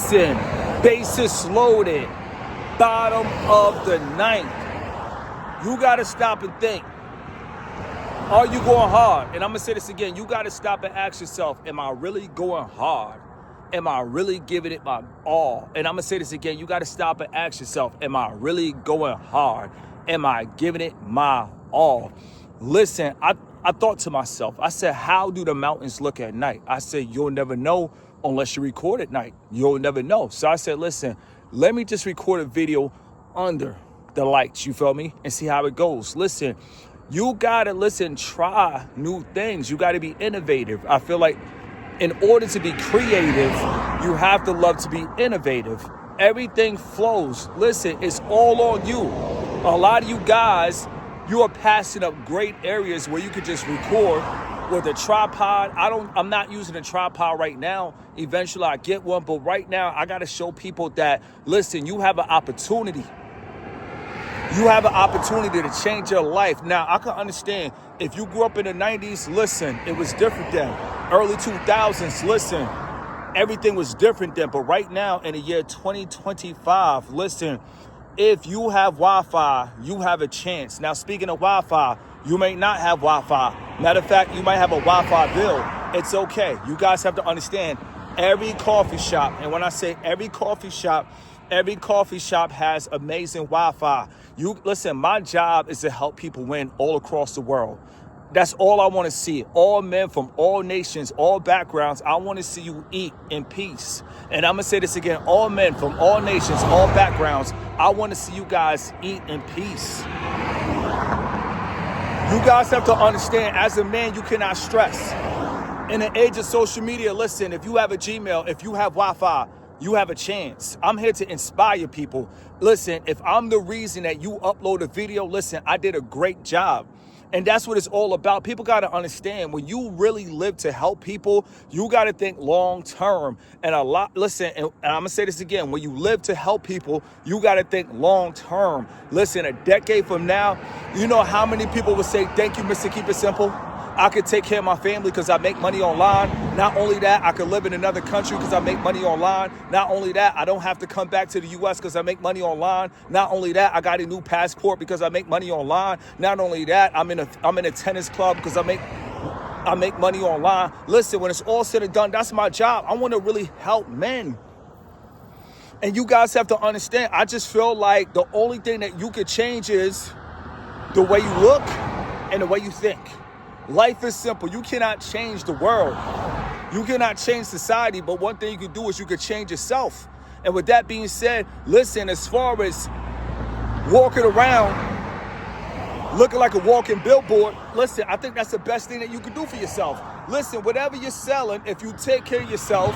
Listen, bases loaded, bottom of the ninth. You got to stop and think. Are you going hard? And I'm going to say this again. You got to stop and ask yourself, am I really going hard? Am I really giving it my all? And I'm going to say this again. You got to stop and ask yourself, am I really going hard? Am I giving it my all? Listen, I thought to myself, I said, how do the mountains look at night? I said, you'll never know unless you record at night. You'll never know. So I said, listen, let me just record a video under the lights, you feel me? And see how it goes. Listen, you gotta try new things. You gotta be innovative. I feel like in order to be creative, you have to love to be innovative. Everything flows. Listen, it's all on you. A lot of you guys, you are passing up great areas where you could just record with a tripod. I'm not using a tripod right now. Eventually I get one, but right now I gotta show people that, listen, you have an opportunity. You have an opportunity to change your life. Now, I can understand if you grew up in the 90s, listen, it was different then. Early 2000s, listen, everything was different then. But right now, in the year 2025, listen, if you have Wi-Fi, you have a chance. Now, speaking of Wi-Fi, you may not have Wi-Fi. Matter of fact, you might have a Wi-Fi bill. It's okay. You guys have to understand every coffee shop, and when I say every coffee shop has amazing Wi-Fi. You listen, my job is to help people win all across the world. That's all I want to see. All men from all nations, all backgrounds. I want to see you eat in peace. And I'm going to say this again. All men from all nations, all backgrounds. I want to see you guys eat in peace. You guys have to understand, as a man, you cannot stress. In the age of social media, listen, if you have a Gmail, if you have Wi-Fi, you have a chance. I'm here to inspire people. Listen, if I'm the reason that you upload a video, listen, I did a great job. And that's what it's all about. People got to understand, when you really live to help people, you got to think long term. And listen, and I'm going to say this again. When you live to help people, you got to think long term. Listen, a decade from now, you know how many people would say, thank you, Mr. Keep It Simple? I could take care of my family because I make money online. Not only that, I could live in another country because I make money online. Not only that, I don't have to come back to the U.S. because I make money online. Not only that, I got a new passport because I make money online. Not only that, I'm in a tennis club because I make money online. Listen, when it's all said and done, that's my job. I want to really help men. And you guys have to understand, I just feel like the only thing that you could change is the way you look and the way you think. Life is simple. You cannot change the world. You cannot change society, but one thing you can do is you can change yourself. And with that being said, listen, as far as walking around looking like a walking billboard, listen, I think that's the best thing that you can do for yourself. Listen, whatever you're selling, if you take care of yourself,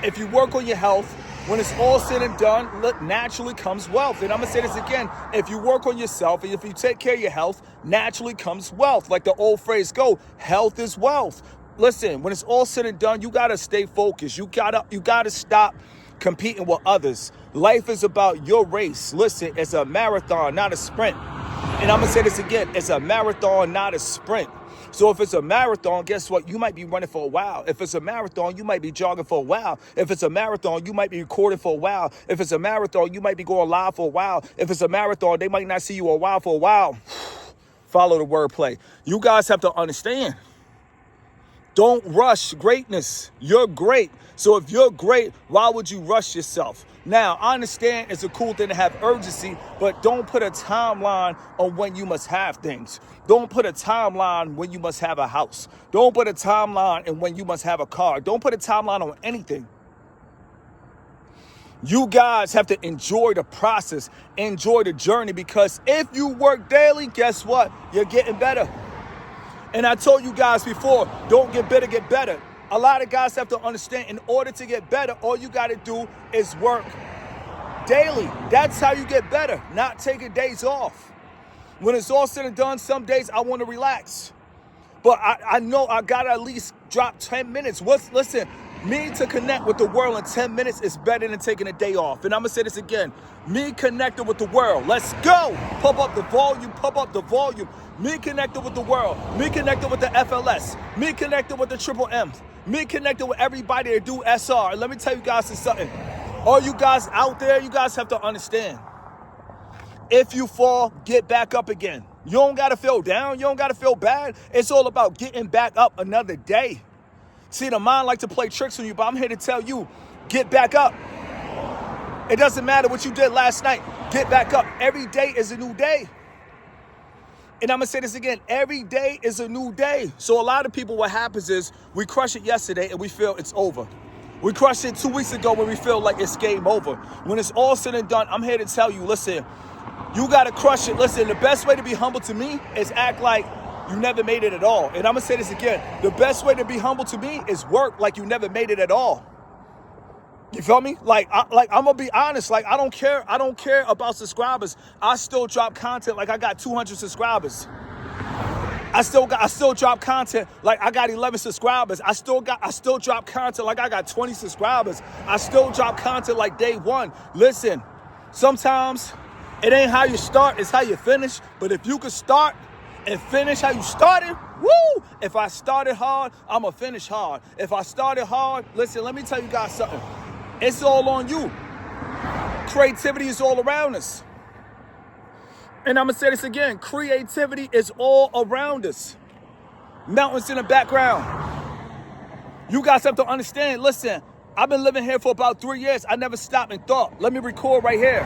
if you work on your health, when it's all said and done, naturally comes wealth. And I'm going to say this again. If you work on yourself and if you take care of your health, naturally comes wealth. Like the old phrase go, health is wealth. Listen, when it's all said and done, you got to stay focused. You got to stop competing with others. Life is about your race. Listen, it's a marathon, not a sprint. And I'm going to say this again. It's a marathon, not a sprint. So if it's a marathon, guess what? You might be running for a while. If it's a marathon, you might be jogging for a while. If it's a marathon, you might be recording for a while. If it's a marathon, you might be going live for a while. If it's a marathon, they might not see you for a while. Follow the wordplay. You guys have to understand. Don't rush greatness. You're great. So if you're great, why would you rush yourself? Now, I understand it's a cool thing to have urgency, but don't put a timeline on when you must have things. Don't put a timeline when you must have a house. Don't put a timeline and when you must have a car. Don't put a timeline on anything. You guys have to enjoy the process, enjoy the journey, because if you work daily, guess what? You're getting better. And I told you guys before, don't get better, get better. A lot of guys have to understand, in order to get better, all you got to do is work daily. That's how you get better, not taking days off. When it's all said and done, some days I want to relax. But I know I got to at least drop 10 minutes. Listen, me to connect with the world in 10 minutes is better than taking a day off. And I'm going to say this again. Me connected with the world. Let's go. Pump up the volume. Pump up the volume. Me connected with the world. Me connected with the FLS. Me connected with the Triple M. Me connected with everybody that do SR. And let me tell you guys something. All you guys out there, you guys have to understand. If you fall, get back up again. You don't got to feel down. You don't got to feel bad. It's all about getting back up another day. See, the mind like to play tricks on you, but I'm here to tell you, get back up. It doesn't matter what you did last night. Get back up. Every day is a new day. And I'm going to say this again. Every day is a new day. So a lot of people, what happens is we crush it yesterday and we feel it's over. We crushed it 2 weeks ago when we feel like it's game over. When it's all said and done, I'm here to tell you, listen, you got to crush it. Listen, the best way to be humble to me is act like you never made it at all. And I'm going to say this again. The best way to be humble to me is work like you never made it at all. You feel me? Like I'm going to be honest. Like, I don't care. I don't care about subscribers. I still drop content like I got 200 subscribers. I still drop content like I got 11 subscribers. I still drop content like I got 20 subscribers. I still drop content like day one. Listen, sometimes it ain't how you start, it's how you finish. But if you could start and finish how you started, woo! If I started hard, I'ma finish hard. If I started hard, listen, let me tell you guys something. It's all on you. Creativity is all around us. And I'm going to say this again. Creativity is all around us. Mountains in the background. You guys have to understand. Listen, I've been living here for about 3 years. I never stopped and thought, let me record right here.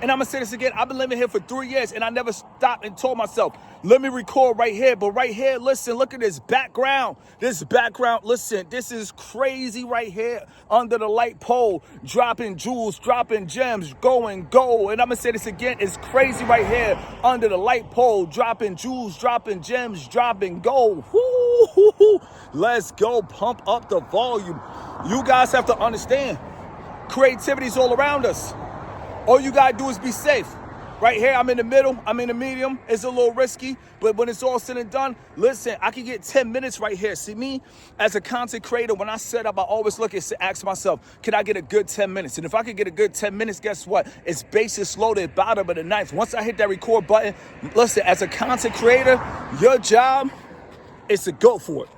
And I'm going to say this again. I've been living here for 3 years and I never stopped and told myself, let me record right here. But right here, listen, look at this background. This background, listen, this is crazy right here under the light pole, dropping jewels, dropping gems, going gold. And I'm going to say this again. It's crazy right here under the light pole, dropping jewels, dropping gems, dropping gold. Woo-hoo-hoo. Let's go. Pump up the volume. You guys have to understand. Creativity is all around us. All you gotta do is be safe. Right here, I'm in the middle, I'm in the medium. It's a little risky, but when it's all said and done, listen, I can get 10 minutes right here. See, me, as a content creator, when I set up, I always look and ask myself, can I get a good 10 minutes? And if I can get a good 10 minutes, guess what? It's basis loaded, bottom of the ninth. Once I hit that record button, listen, as a content creator, your job is to go for it.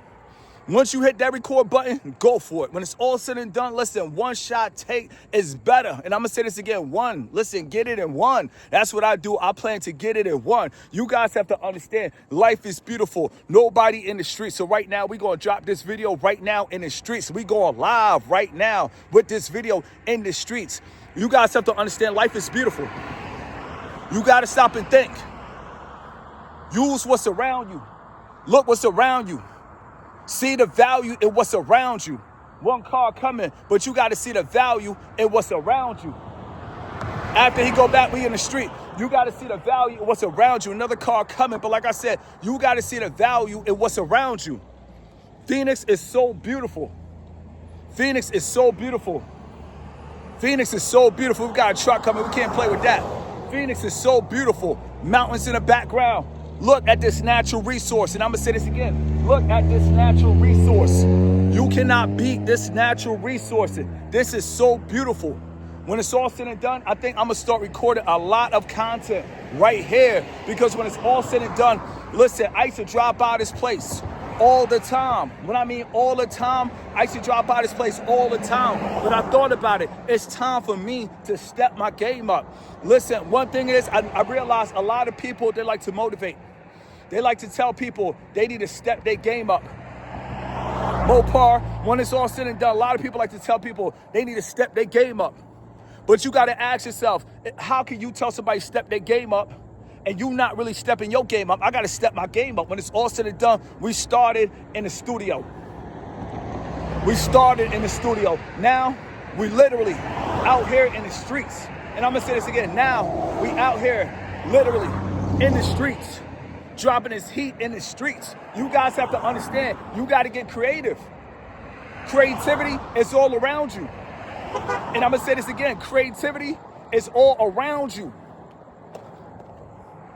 Once you hit that record button, go for it. When it's all said and done, listen, one shot take is better. And I'm going to say this again, one. Listen, get it in one. That's what I do. I plan to get it in one. You guys have to understand, life is beautiful. Nobody in the streets. So right now, we're going to drop this video right now in the streets. We going live right now with this video in the streets. You guys have to understand, life is beautiful. You got to stop and think. Use what's around you. Look what's around you. See the value in what's around you. One car coming, but you got to see the value in what's around you. After he go back, we in the street. You got to see the value in what's around you. Another car coming, but like I said, you got to see the value in what's around you. Phoenix is so beautiful. Phoenix is so beautiful. Phoenix is so beautiful. We got a truck coming. We can't play with that. Phoenix is so beautiful. Mountains in the background. Look at this natural resource. And I'm going to say this again. Look at this natural resource. You cannot beat this natural resource. This is so beautiful. When it's all said and done, I think I'm going to start recording a lot of content right here. Because when it's all said and done, listen, I used to drop by this place all the time. When I mean all the time, I used to drop by this place all the time. But I thought about it. It's time for me to step my game up. Listen, one thing is, I realized a lot of people, they like to motivate. They like to tell people they need to step their game up. Mopar, when it's all said and done, a lot of people like to tell people they need to step their game up. But you got to ask yourself, how can you tell somebody step their game up and you not really stepping your game up? I got to step my game up. When it's all said and done, we started in the studio. We started in the studio. Now, we literally out here in the streets. And I'm going to say this again. Now, we out here literally in the streets. Dropping this heat in the streets. You guys have to understand, you got to get creative. Creativity is all around you. And I'm going to say this again, creativity is all around you.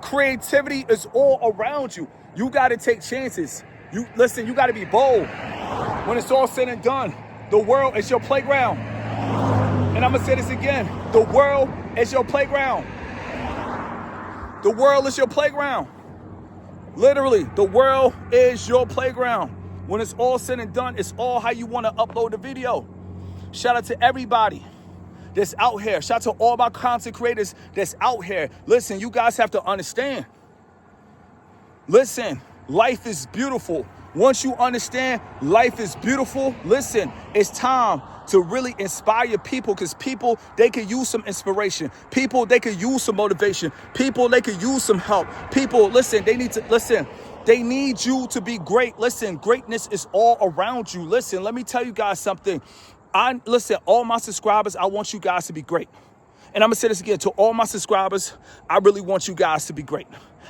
Creativity is all around you. You got to take chances. You got to be bold. When it's all said and done, the world is your playground. And I'm going to say this again, the world is your playground. The world is your playground. Literally, the world is your playground. When it's all said and done, it's all how you want to upload the video. Shout out to everybody. that's out here. Shout out to all my content creators that's out here. Listen, you guys have to understand. Listen, life is beautiful. Once you understand life is beautiful, listen, it's time to really inspire people, because people, they could use some inspiration. People, they could use some motivation. People, they could use some help. People, listen, they need you to be great. Listen, greatness is all around you. Listen, let me tell you guys something. Listen, all my subscribers, I want you guys to be great. And I'm going to say this again, to all my subscribers, I really want you guys to be great.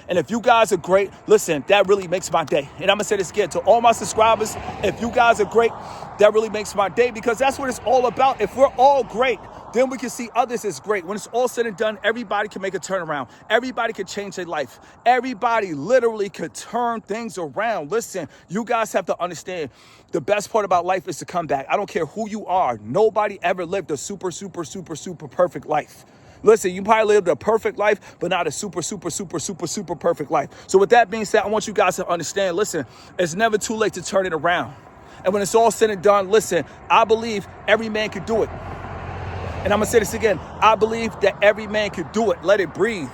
And if you guys are great, listen, that really makes my day. And I'm going to say this again, to all my subscribers, if you guys are great, that really makes my day, because that's what it's all about. If we're all great, then we can see others as great. When it's all said and done, everybody can make a turnaround. Everybody can change their life. Everybody literally could turn things around. Listen, you guys have to understand, the best part about life is to come back. I don't care who you are. Nobody ever lived a super perfect life. Listen, you probably lived a perfect life, but not a super perfect life. So with that being said, I want you guys to understand, listen, it's never too late to turn it around. And when it's all said and done, listen, I believe every man could do it. And I'm going to say this again. I believe that every man could do it. Let it breathe.